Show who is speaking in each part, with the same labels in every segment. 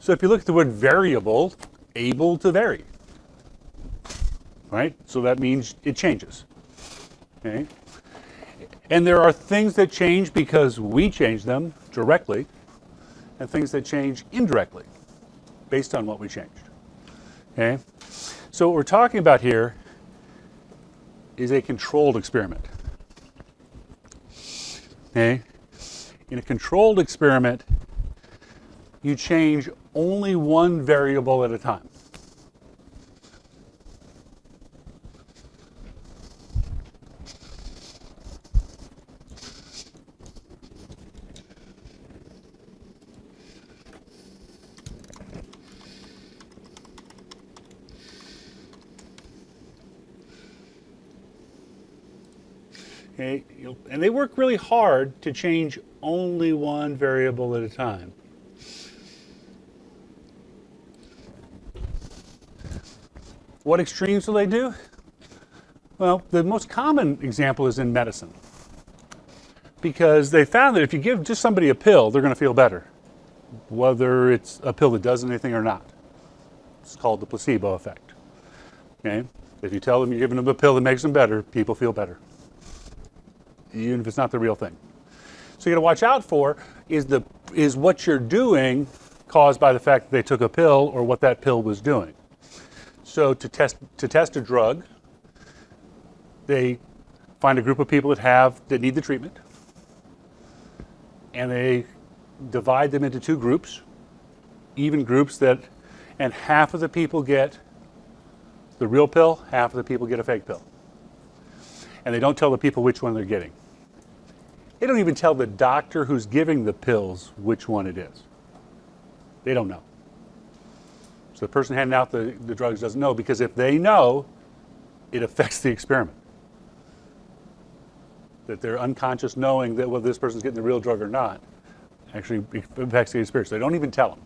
Speaker 1: So if you look at the word variable, able to vary, right? So that means it changes, okay? And there are things that change because we change them directly, and things that change indirectly based on what we changed, okay? So what we're talking about here is a controlled experiment, okay? In a controlled experiment, you change only one variable at a time. Okay, and they work really hard to change only one variable at a time. What extremes do they do? Well, the most common example is in medicine, because they found that if you give just somebody a pill, they're going to feel better, whether it's a pill that does anything or not. It's called the placebo effect. Okay? If you tell them you're giving them a pill that makes them better, people feel better, even if it's not the real thing. So you got to watch out for is what you're doing caused by the fact that they took a pill or what that pill was doing. So to test a drug, they find a group of people that need the treatment, and they divide them into two groups, even groups and half of the people get the real pill, half of the people get a fake pill. And they don't tell the people which one they're getting. They don't even tell the doctor who's giving the pills which one it is. They don't know. So the person handing out the drugs doesn't know, because if they know, it affects the experiment. That they're unconscious knowing that whether this person's getting the real drug or not actually affects the experience. They don't even tell them.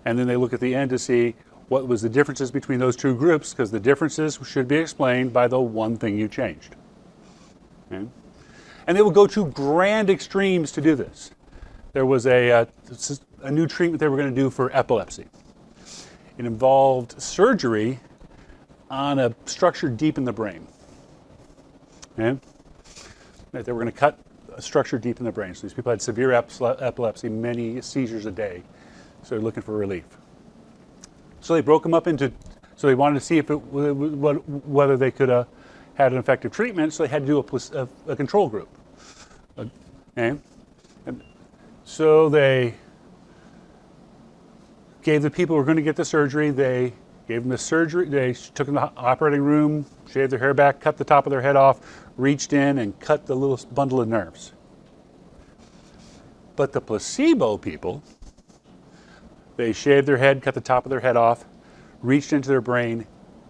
Speaker 1: And then they look at the end to see what was the differences between those two groups, because the differences should be explained by the one thing you changed. Okay? And they will go to grand extremes to do this. There was a new treatment they were going to do for epilepsy. It involved surgery on a structure deep in the brain. Okay? They were going to cut a structure deep in the brain. So these people had severe epilepsy, many seizures a day. So they're looking for relief. So they broke them up so they wanted to see whether they could had an effective treatment. So they had to do a control group. Okay? And so they gave the people who were going to get the surgery, they gave them the surgery, they took them to the operating room, shaved their hair back, cut the top of their head off, reached in and cut the little bundle of nerves. But the placebo people, they shaved their head, cut the top of their head off, reached into their brain,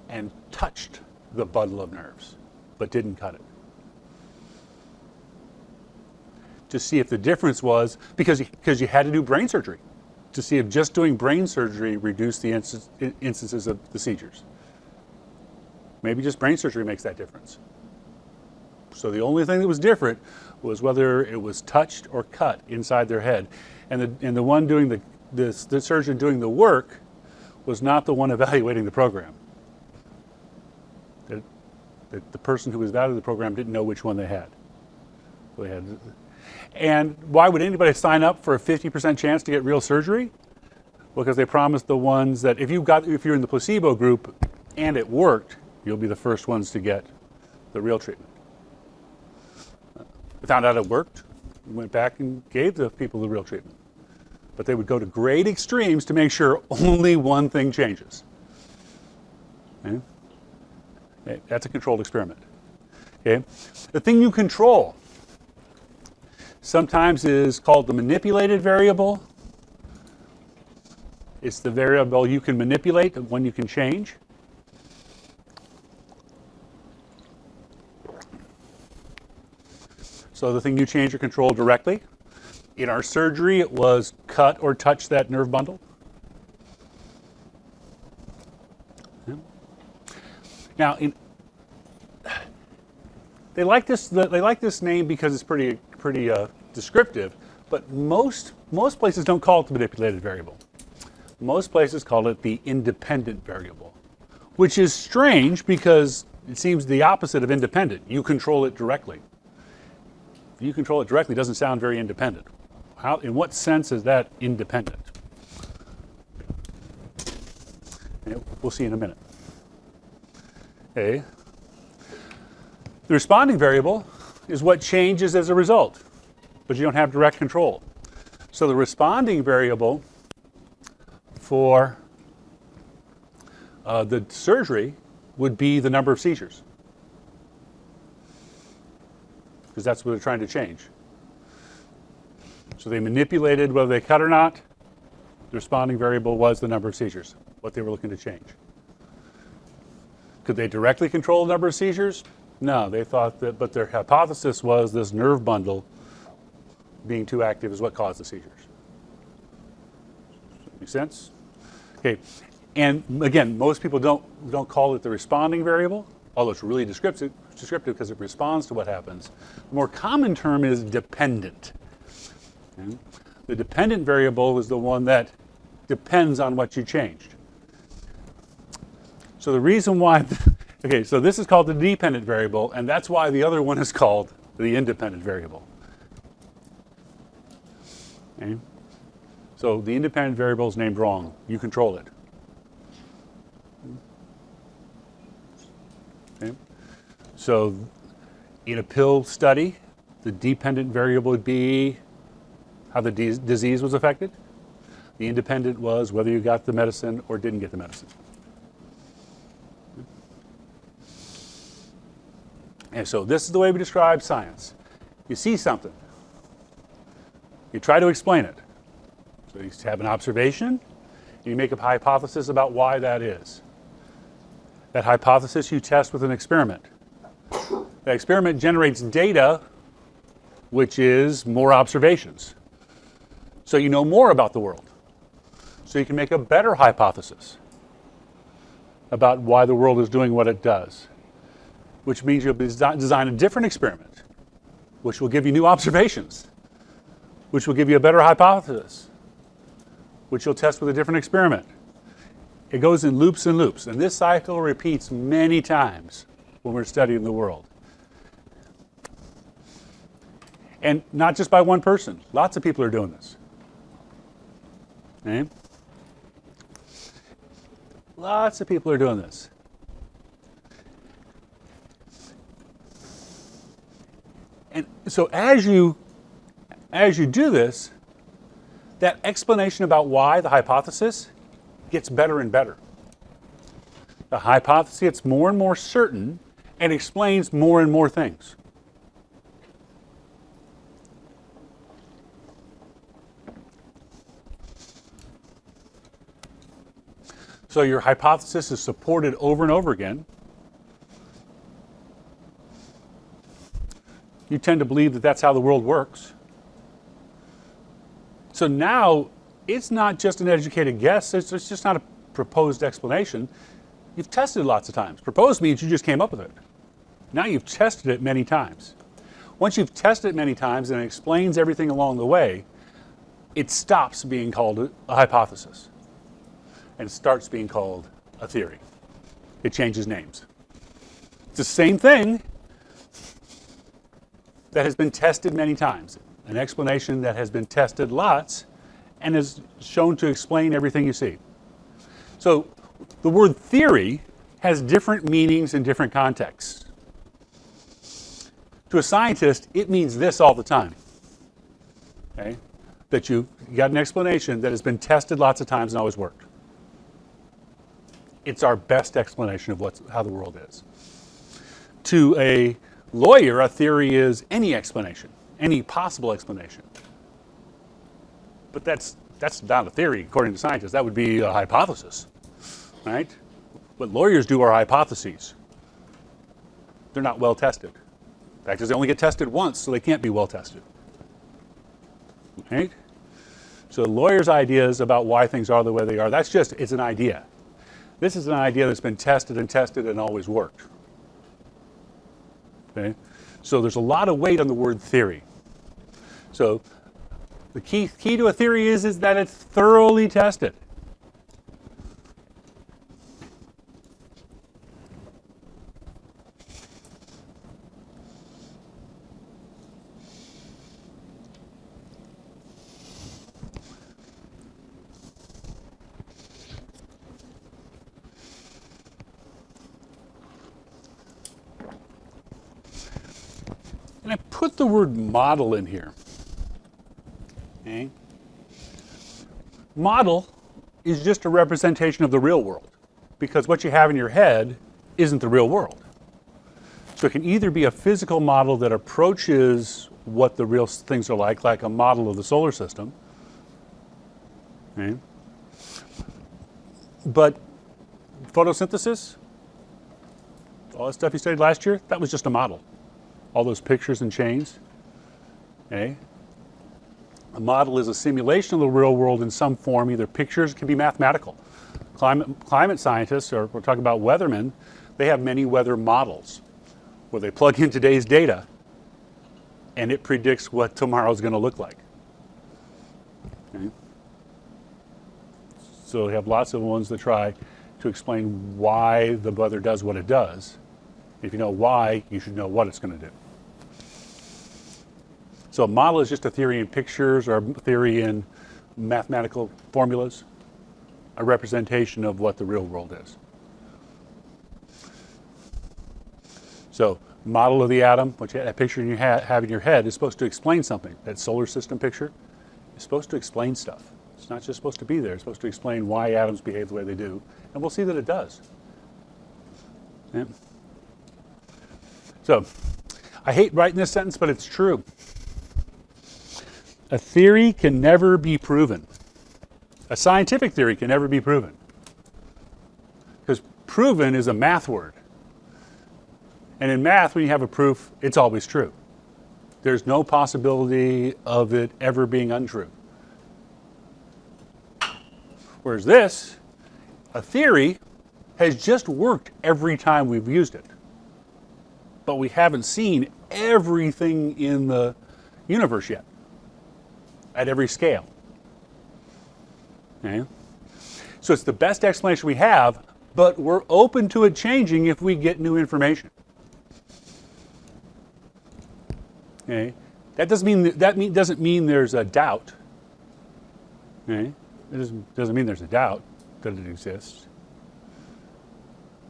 Speaker 1: and touched the bundle of nerves, but didn't cut it. To see if the difference was, because you had to do brain surgery, to see if just doing brain surgery reduced the instances of the seizures. Maybe just brain surgery makes that difference. So the only thing that was different was whether it was touched or cut inside their head. And the one doing the surgeon doing the work was not the one evaluating the program. The person who was evaluating the program didn't know which one they had. And why would anybody sign up for a 50% chance to get real surgery? Well, because they promised the ones that if you're in the placebo group and it worked, you'll be the first ones to get the real treatment. They found out it worked, went back and gave the people the real treatment. But they would go to great extremes to make sure only one thing changes. Okay? That's a controlled experiment. Okay? The thing you control sometimes is called the manipulated variable. It's the variable you can manipulate, the one you can change. So the thing you change or control directly. In our surgery, it was cut or touch that nerve bundle. Yeah. Now, they like this name because it's pretty descriptive, but most places don't call it the manipulated variable. Most places call it the independent variable, which is strange because it seems the opposite of independent. You control it directly. If you control it directly, it doesn't sound very independent. How, in what sense is that independent? We'll see in a minute. Okay. The responding variable is what changes as a result, but you don't have direct control. So the responding variable for the surgery would be the number of seizures, because that's what they're trying to change. So they manipulated whether they cut or not. The responding variable was the number of seizures, what they were looking to change. Could they directly control the number of seizures? No, they thought that, but their hypothesis was this nerve bundle being too active is what caused the seizures. Make sense? Okay, and again, most people don't call it the responding variable, although it's really descriptive because it responds to what happens. The more common term is dependent. Okay? The dependent variable is the one that depends on what you changed. So the reason why, okay, so this is called the dependent variable, and that's why the other one is called the independent variable. Okay? So the independent variable is named wrong. You control it. Okay? So in a pill study, the dependent variable would be how the disease was affected. The independent was whether you got the medicine or didn't get the medicine. And so this is the way we describe science. You see something. You try to explain it. So you have an observation, and you make a hypothesis about why that is. That hypothesis you test with an experiment. That experiment generates data, which is more observations. So you know more about the world. So you can make a better hypothesis about why the world is doing what it does, which means you'll design a different experiment, which will give you new observations, which will give you a better hypothesis, which you'll test with a different experiment. It goes in loops and loops, and this cycle repeats many times when we're studying the world. And not just by one person. Lots of people are doing this. Okay? Lots of people are doing this. And so as you do this, that explanation about why the hypothesis gets better and better. The hypothesis gets more and more certain and explains more and more things. So your hypothesis is supported over and over again. You tend to believe that that's how the world works. So now it's not just an educated guess, it's just not a proposed explanation. You've tested it lots of times. Proposed means you just came up with it. Now you've tested it many times. Once you've tested it many times and it explains everything along the way, it stops being called a hypothesis and it starts being called a theory. It changes names. It's the same thing that has been tested many times. An explanation that has been tested lots and is shown to explain everything you see. So the word theory has different meanings in different contexts. To a scientist, it means this all the time. Okay? That you got an explanation that has been tested lots of times and always worked. It's our best explanation of how the world is. To a lawyer, a theory is any explanation, any possible explanation. But that's not a theory, according to scientists. That would be a hypothesis, right? What lawyers do are hypotheses. They're not well tested. In fact, they only get tested once, so they can't be well tested. Right? So lawyers' ideas about why things are the way they are, it's an idea. This is an idea that's been tested and always worked. Okay? So there's a lot of weight on the word theory. So the key to a theory is that it's thoroughly tested. put the word model in here. Okay? Model is just a representation of the real world, because what you have in your head isn't the real world. So it can either be a physical model that approaches what the real things are like a model of the solar system. Okay? But photosynthesis, all that stuff you studied last year, that was just a model. All those pictures and chains. Okay? A model is a simulation of the real world in some form, either pictures, it can be mathematical. Climate scientists, or we're talking about weathermen, they have many weather models where they plug in today's data and it predicts what tomorrow's going to look like. Okay? So we have lots of ones that try to explain why the weather does what it does. If you know why, you should know what it's going to do. So a model is just a theory in pictures or a theory in mathematical formulas, a representation of what the real world is. So model of the atom, which that picture you have in your head, is supposed to explain something. That solar system picture is supposed to explain stuff. It's not just supposed to be there. It's supposed to explain why atoms behave the way they do. And we'll see that it does. Yeah. So I hate writing this sentence, but it's true. A theory can never be proven. A scientific theory can never be proven. Because proven is a math word. And in math, when you have a proof, it's always true. There's no possibility of it ever being untrue. Whereas this, a theory, has just worked every time we've used it. But we haven't seen everything in the universe yet, at every scale. Okay? So it's the best explanation we have, but we're open to it changing if we get new information. Okay? That doesn't mean there's a doubt. Okay? It doesn't mean there's a doubt that it exists.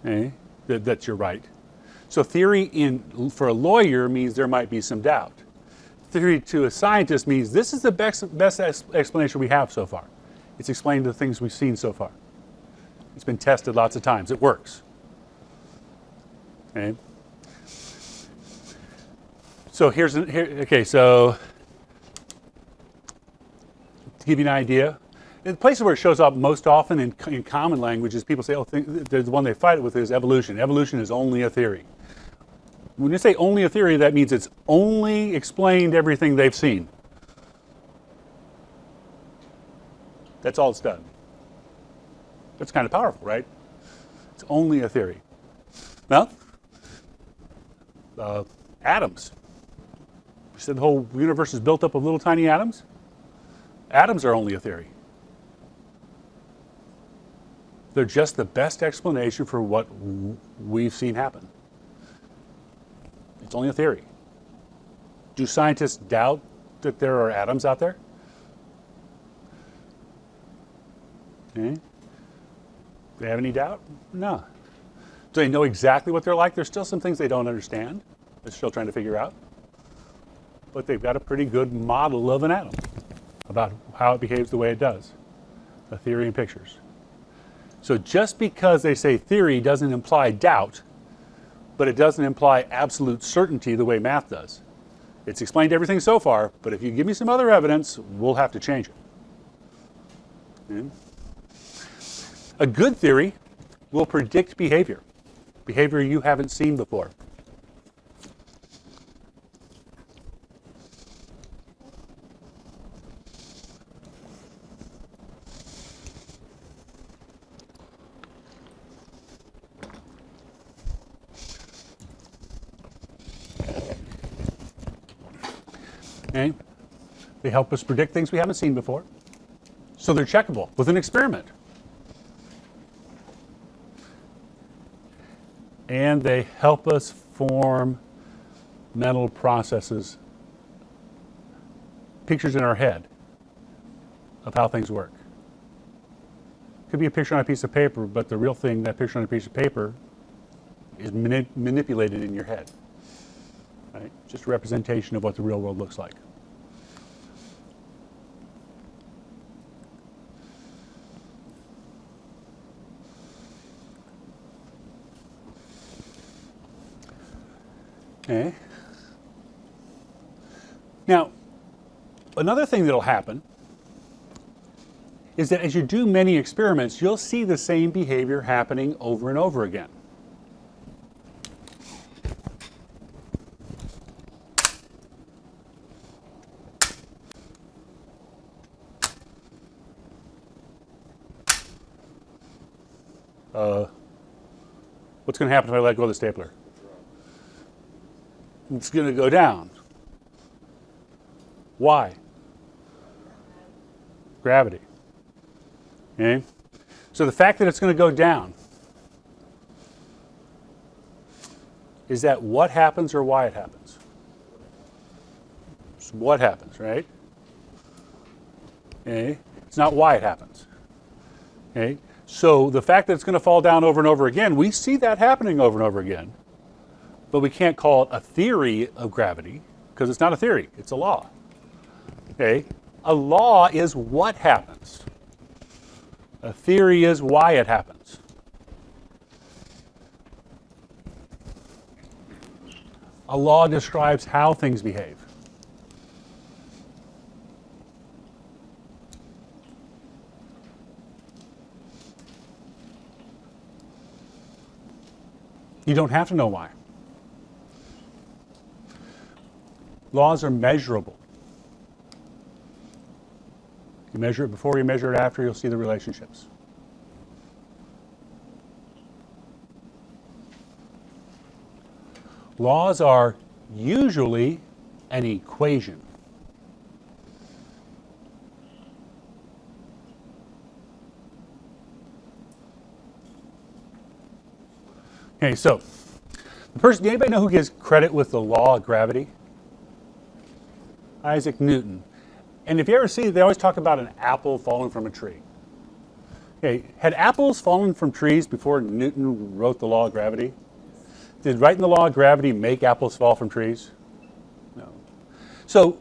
Speaker 1: Okay? That you're right. So theory for a lawyer means there might be some doubt. Theory to a scientist means this is the best explanation we have so far. It's explained the things we've seen so far. It's been tested lots of times. It works. Okay. So so to give you an idea, the places where it shows up most often in common language is people say, the one they fight it with is evolution. Evolution is only a theory. When you say only a theory, that means it's only explained everything they've seen. That's all it's done. That's kind of powerful, right? It's only a theory. Well, atoms. We said the whole universe is built up of little tiny atoms. Atoms are only a theory. They're just the best explanation for what we've seen happen. It's only a theory. Do scientists doubt that there are atoms out there? Okay. Do they have any doubt? No. Do they know exactly what they're like? There's still some things they don't understand. They're still trying to figure out. But they've got a pretty good model of an atom about how it behaves the way it does. A theory in pictures. So just because they say theory doesn't imply doubt, but it doesn't imply absolute certainty the way math does. It's explained everything so far, but if you give me some other evidence, we'll have to change it. Okay. A good theory will predict behavior you haven't seen before. Okay. They help us predict things we haven't seen before. So they're checkable with an experiment. And they help us form mental processes, pictures in our head of how things work. It could be a picture on a piece of paper, but the real thing, that picture on a piece of paper, is manipulated in your head. right? Just a representation of what the real world looks like. Okay. Now, another thing that'll happen is that as you do many experiments, you'll see the same behavior happening over and over again. What's going to happen if I let go of the stapler? It's going to go down. Why? Gravity. Okay? So the fact that it's going to go down, is that what happens or why it happens? It's what happens, right? Okay? It's not why it happens. Okay? So the fact that it's going to fall down over and over again, we see that happening over and over again. But we can't call it a theory of gravity because it's not a theory, it's a law. Okay? A law is what happens. A theory is why it happens. A law describes how things behave. You don't have to know why. Laws are measurable. You measure it before, you measure it after, you'll see the relationships. Laws are usually an equation. Okay, so anybody know who gives credit with the law of gravity? Isaac Newton. And if you ever see, they always talk about an apple falling from a tree. Okay, had apples fallen from trees before Newton wrote the law of gravity? Did writing the law of gravity make apples fall from trees? No. So,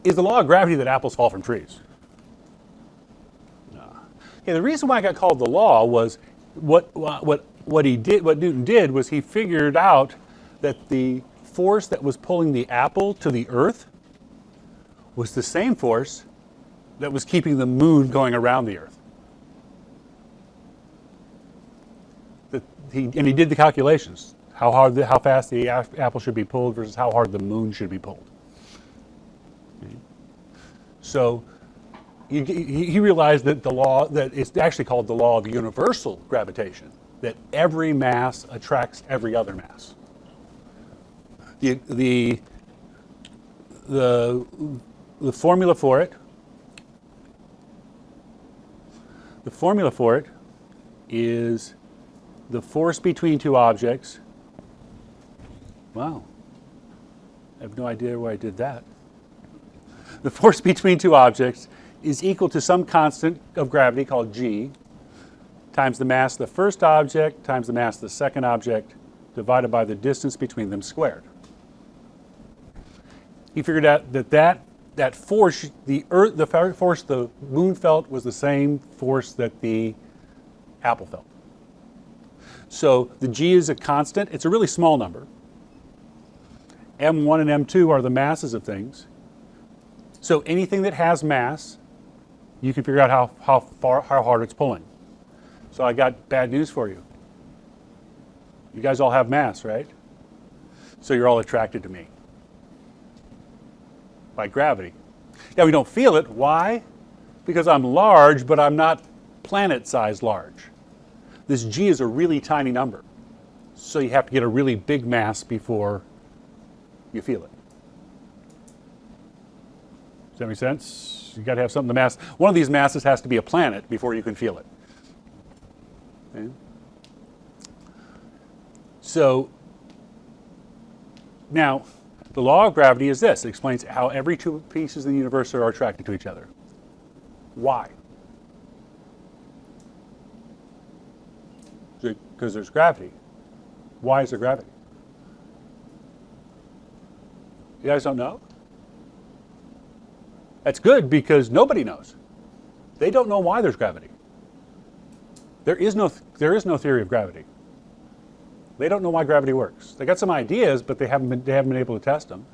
Speaker 1: is the law of gravity that apples fall from trees? No. Okay, the reason why it got called the law was what Newton did was he figured out that the force that was pulling the apple to the earth was the same force that was keeping the moon going around the earth. He did the calculations, how fast the apple should be pulled versus how hard the moon should be pulled. Okay. So he realized that that it's actually called the law of universal gravitation, that every mass attracts every other mass. The formula for it is the force between two objects. Wow. I have no idea why I did that. The force between two objects is equal to some constant of gravity called g times the mass of the first object times the mass of the second object divided by the distance between them squared. He figured out that force, the force the moon felt was the same force that the apple felt. So the g is a constant. It's a really small number. M1 and M2 are the masses of things. So anything that has mass, you can figure out how hard it's pulling. So I got bad news for you. You guys all have mass, right? So you're all attracted to me by gravity. Now we don't feel it. Why? Because I'm large, but I'm not planet-sized large. This g is a really tiny number. So you have to get a really big mass before you feel it. Does that make sense? You got to have something to mass. One of these masses has to be a planet before you can feel it. Okay? So now, the law of gravity is this. It explains how every two pieces in the universe are attracted to each other. Why? Because there's gravity. Why is there gravity? You guys don't know? That's good because nobody knows. They don't know why there's gravity. There is no theory of gravity. They don't know why gravity works. They got some ideas, but they haven't been able to test them.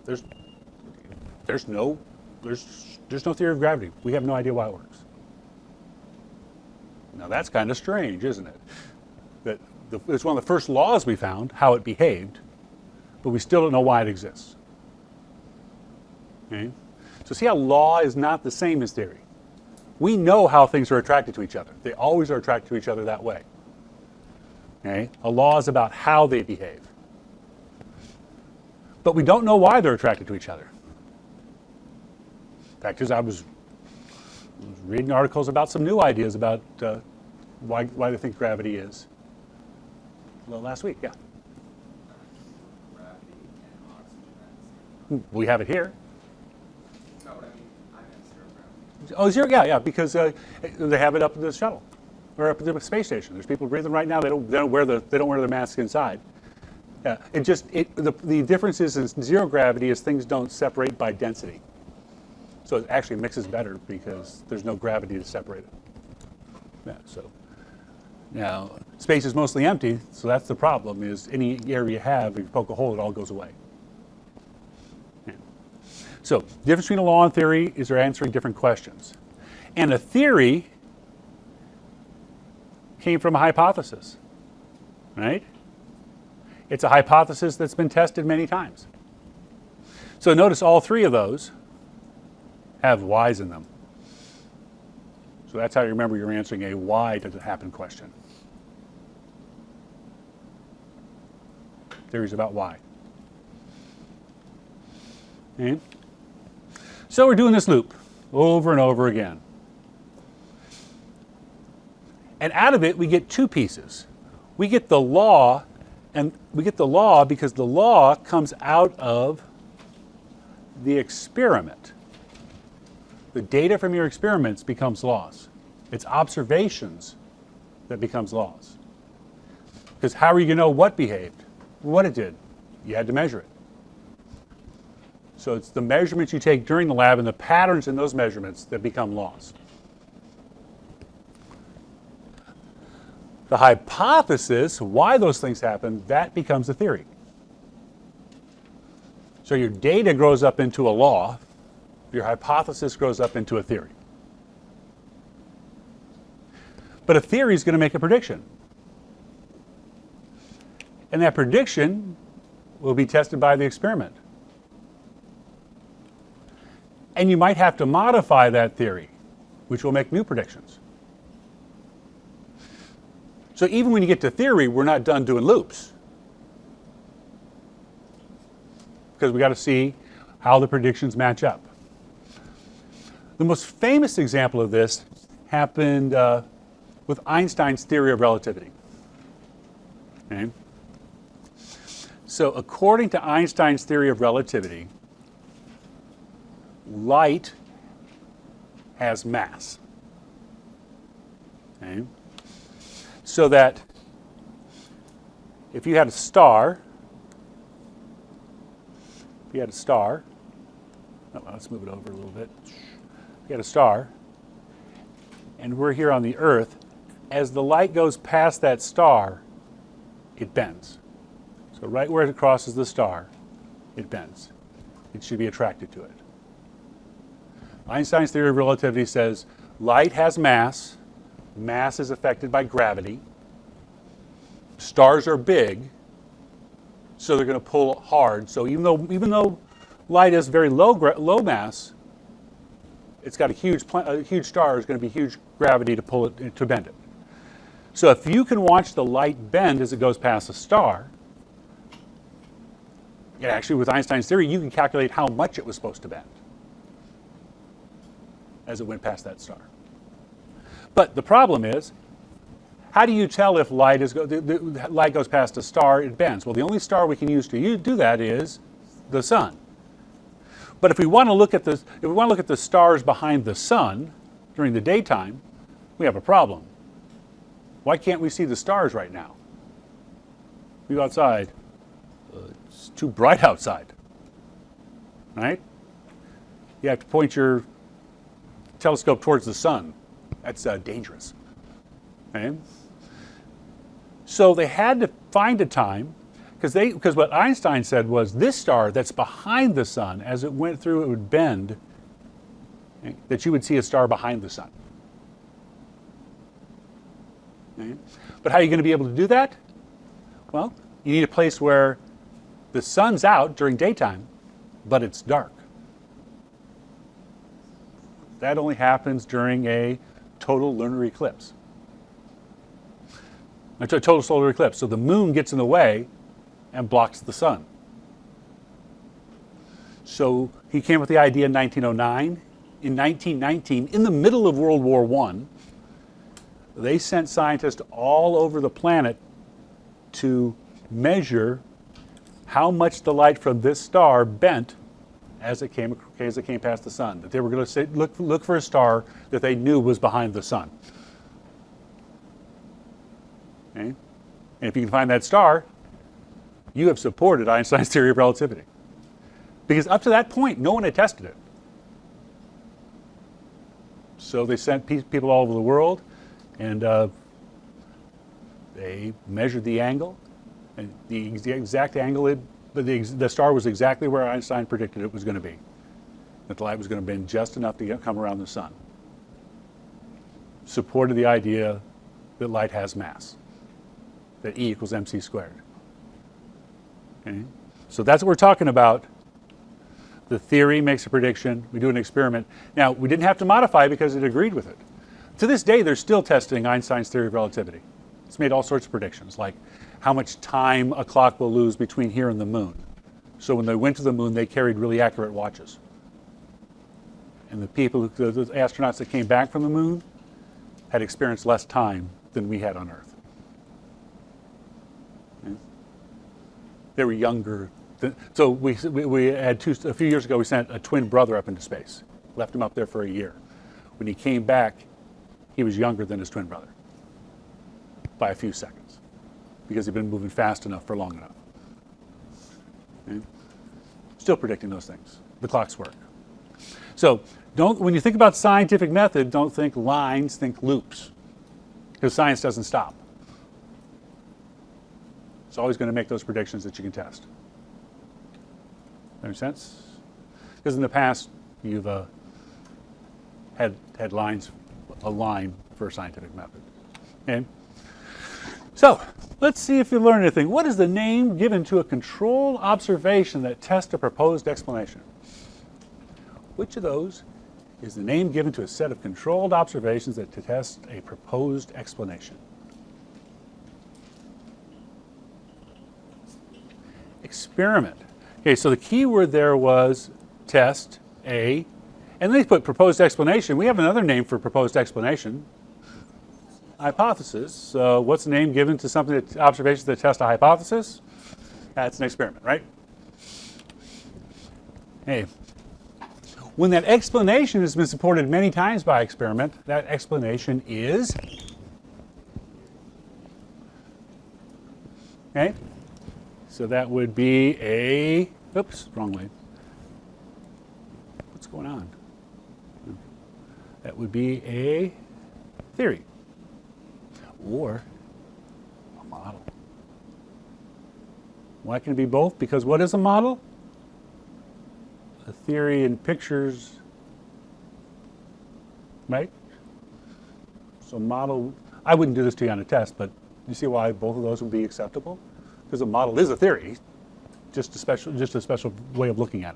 Speaker 1: There's no theory of gravity. We have no idea why it works. Now that's kind of strange, isn't it? That it's one of the first laws we found, how it behaved, but we still don't know why it exists. Okay? So see how law is not the same as theory. We know how things are attracted to each other. They always are attracted to each other that way. Okay? A law is about how they behave. But we don't know why they're attracted to each other. In fact, I was reading articles about some new ideas about why they think gravity is. Well, last week, yeah.
Speaker 2: Gravity and oxygen.
Speaker 1: We have it here.
Speaker 2: No, what I mean, I meant zero gravity.
Speaker 1: Oh, zero, yeah, because they have it up in the shuttle or up at the space station. There's people breathing right now. They don't wear their masks inside. Yeah, the difference is in zero gravity is things don't separate by density. So it actually mixes better because there's no gravity to separate it. Yeah, so now space is mostly empty, so that's the problem. Is any area you have, if you poke a hole, it all goes away. Yeah. So the difference between a law and theory is they're answering different questions, and a theory came from a hypothesis, right? It's a hypothesis that's been tested many times. So notice all three of those have whys in them. So that's how you remember you're answering a why does it happen question. Theories about why. Okay? So we're doing this loop over and over again. And out of it we get two pieces. We get the law, and we get the law because the law comes out of the experiment. The data from your experiments becomes laws. It's observations that becomes laws. Because how are you going to know what behaved, what it did? You had to measure it. So it's the measurements you take during the lab and the patterns in those measurements that become laws. The hypothesis, why those things happen, that becomes a theory. So your data grows up into a law. Your hypothesis grows up into a theory. But a theory is going to make a prediction. And that prediction will be tested by the experiment. And you might have to modify that theory, which will make new predictions. So even when you get to theory, we're not done doing loops. Because we got to see how the predictions match up. The most famous example of this happened with Einstein's theory of relativity. Okay? So according to Einstein's theory of relativity, light has mass. Okay? So that if you had a star, let's move it over a little bit. You had a star, and we're here on the Earth. As the light goes past that star, it bends. So right where it crosses the star, it bends. It should be attracted to it. Einstein's theory of relativity says light has mass. Mass is affected by gravity. Stars are big, so they're going to pull hard. So even though light has very low mass, it's got a huge star is going to be huge gravity to pull it, to bend it. So if you can watch the light bend as it goes past a star, actually with Einstein's theory, you can calculate how much it was supposed to bend as it went past that star. But the problem is, how do you tell if light goes past a star, it bends? Well, the only star we can use to do that is the sun. But if we want to look at the stars behind the sun during the daytime, we have a problem. Why can't we see the stars right now? We go outside. It's too bright outside, right? You have to point your telescope towards the sun. That's dangerous. Okay? So they had to find a time, because what Einstein said was this star that's behind the sun, as it went through, it would bend, okay, that you would see a star behind the sun. Okay? But how are you going to be able to do that? Well, you need a place where the sun's out during daytime, but it's dark. That only happens during a total lunar eclipse. A total solar eclipse. So the moon gets in the way and blocks the sun. So he came up with the idea in 1909. In 1919, in the middle of World War I, they sent scientists all over the planet to measure how much the light from this star bent as it came past the sun. That they were going to look for a star that they knew was behind the sun. Okay? And if you can find that star, you have supported Einstein's theory of relativity. Because up to that point, no one had tested it. So they sent people all over the world, and they measured the angle, and the exact angle, but the star was exactly where Einstein predicted it was going to be. That the light was going to bend just enough to come around the sun. Supported the idea that light has mass, that E equals mc squared. Okay? So that's what we're talking about. The theory makes a prediction. We do an experiment. Now, we didn't have to modify it because it agreed with it. To this day, they're still testing Einstein's theory of relativity. It's made all sorts of predictions, like how much time a clock will lose between here and the moon. So when they went to the moon, they carried really accurate watches. And the astronauts that came back from the moon had experienced less time than we had on Earth. Okay? They were younger. So we had a few years ago, we sent a twin brother up into space. Left him up there for a year. When he came back, he was younger than his twin brother by a few seconds because he'd been moving fast enough for long enough. Okay? Still predicting those things. The clocks work. So when you think about scientific method, don't think lines, think loops, because science doesn't stop. It's always going to make those predictions that you can test. That make sense? Because in the past, you've had a line for a scientific method. Okay? So, let's see if you learn anything. What is the name given to a controlled observation that tests a proposed explanation? Which of those is the name given to a set of controlled observations that test a proposed explanation? Experiment. Okay, so the key word there was test, A, and then they put proposed explanation. We have another name for proposed explanation, hypothesis. So what's the name given to something observations that test a hypothesis? That's an experiment, right? Hey, when that explanation has been supported many times by experiment, that explanation is, okay? So that would be a, oops, wrong way. What's going on? That would be a theory or a model. Why can it be both? Because what is a model? A theory in pictures, right? So model, I wouldn't do this to you on a test, but you see why both of those would be acceptable? Because a model is a theory, just a special way of looking at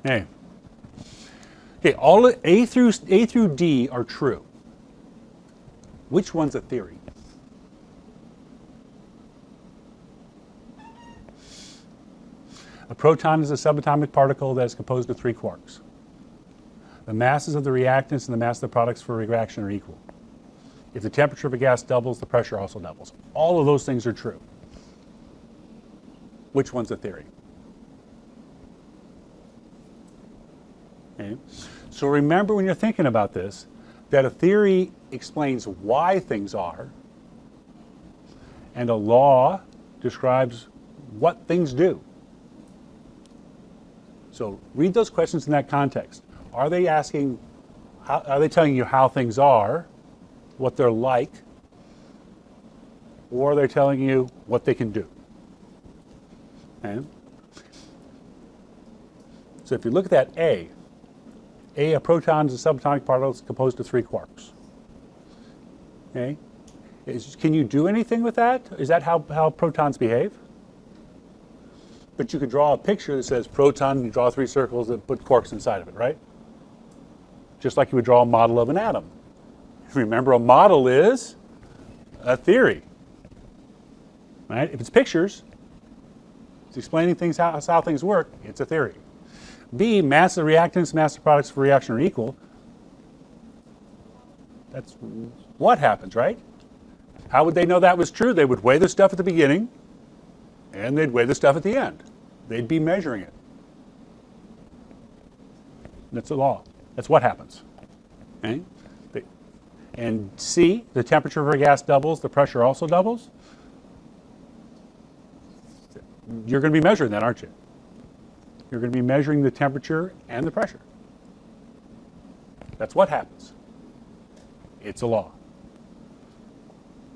Speaker 1: it. Okay, all A through D are true. Which one's a theory? A proton is a subatomic particle that is composed of 3 quarks. The masses of the reactants and the mass of the products for reaction are equal. If the temperature of a gas doubles, the pressure also doubles. All of those things are true. Which one's a theory? Okay. So remember when you're thinking about this, that a theory explains why things are, and a law describes what things do. So read those questions in that context. Are they asking, are they telling you how things are, what they're like, or are they telling you what they can do? Okay? So if you look at that a proton is a subatomic particle that's composed of 3 quarks. Okay? Can you do anything with that? Is that how protons behave? But you could draw a picture that says proton, and you draw 3 circles that put quarks inside of it, right? Just like you would draw a model of an atom. Remember, a model is a theory. Right? If it's pictures, it's explaining things, how things work, it's a theory. B, mass of reactants, mass of products of a reaction are equal. That's what happens, right? How would they know that was true? They would weigh the stuff at the beginning, and they'd weigh the stuff at the end. They'd be measuring it. That's the law. That's what happens. Okay? And C, the temperature of a gas doubles, the pressure also doubles. You're going to be measuring that, aren't you? You're going to be measuring the temperature and the pressure. That's what happens. It's a law.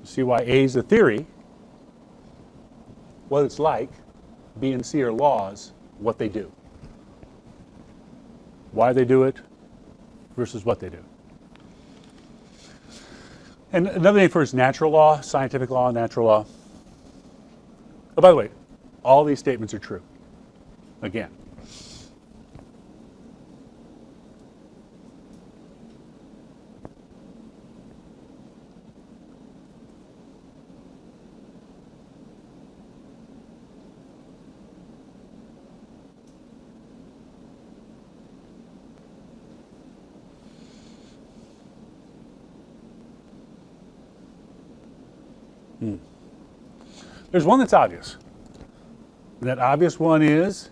Speaker 1: See why A is a theory, what it's like. B and C are laws, what they do. Why they do it versus what they do. And another name for it is natural law, scientific law, natural law. Oh, by the way, all these statements are true. Again. There's one that's obvious. And that obvious one is,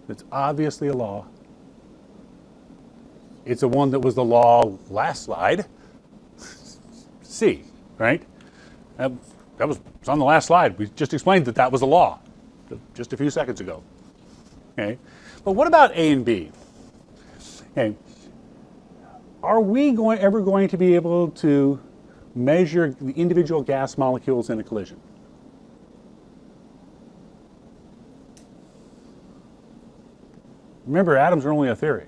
Speaker 1: it's obviously a law. It's the one that was the law last slide. C, right? That was on the last slide. We just explained that was a law just a few seconds ago. Okay? But what about A and B? Okay. Are we ever going to be able to measure the individual gas molecules in a collision? Remember, atoms are only a theory.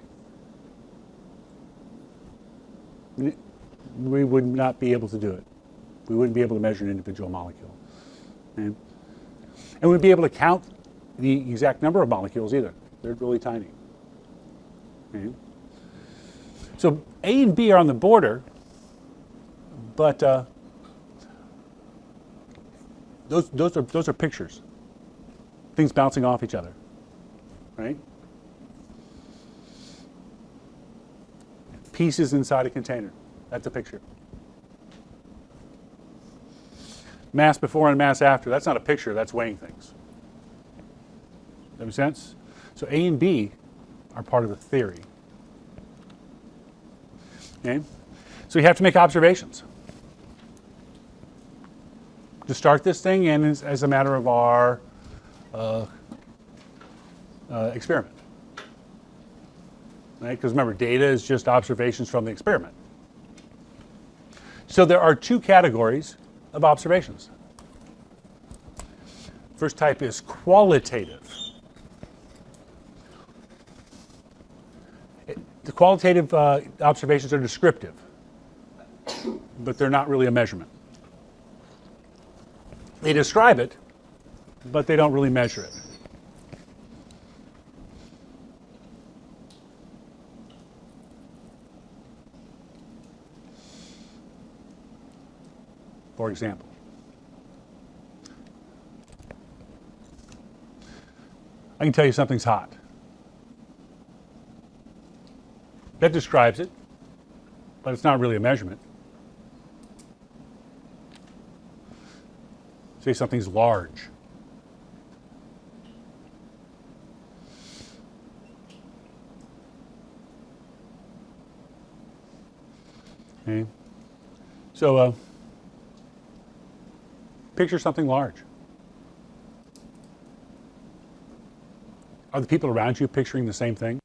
Speaker 1: We would not be able to do it. We wouldn't be able to measure an individual molecule. And we wouldn't be able to count the exact number of molecules either. They're really tiny. Okay. So A and B are on the border, but those are pictures. Things bouncing off each other, right? Pieces inside a container. That's a picture. Mass before and mass after. That's not a picture. That's weighing things. Does that make sense? So A and B are part of the theory. Okay? So you have to make observations to start this thing, and as a matter of our experiment. Right? Because remember, data is just observations from the experiment. So there are 2 categories of observations. First type is qualitative. The qualitative observations are descriptive, but they're not really a measurement. They describe it, but they don't really measure it. For example, I can tell you something's hot. That describes it, but it's not really a measurement. Say something's large. Okay. So picture something large. Are the people around you picturing the same thing?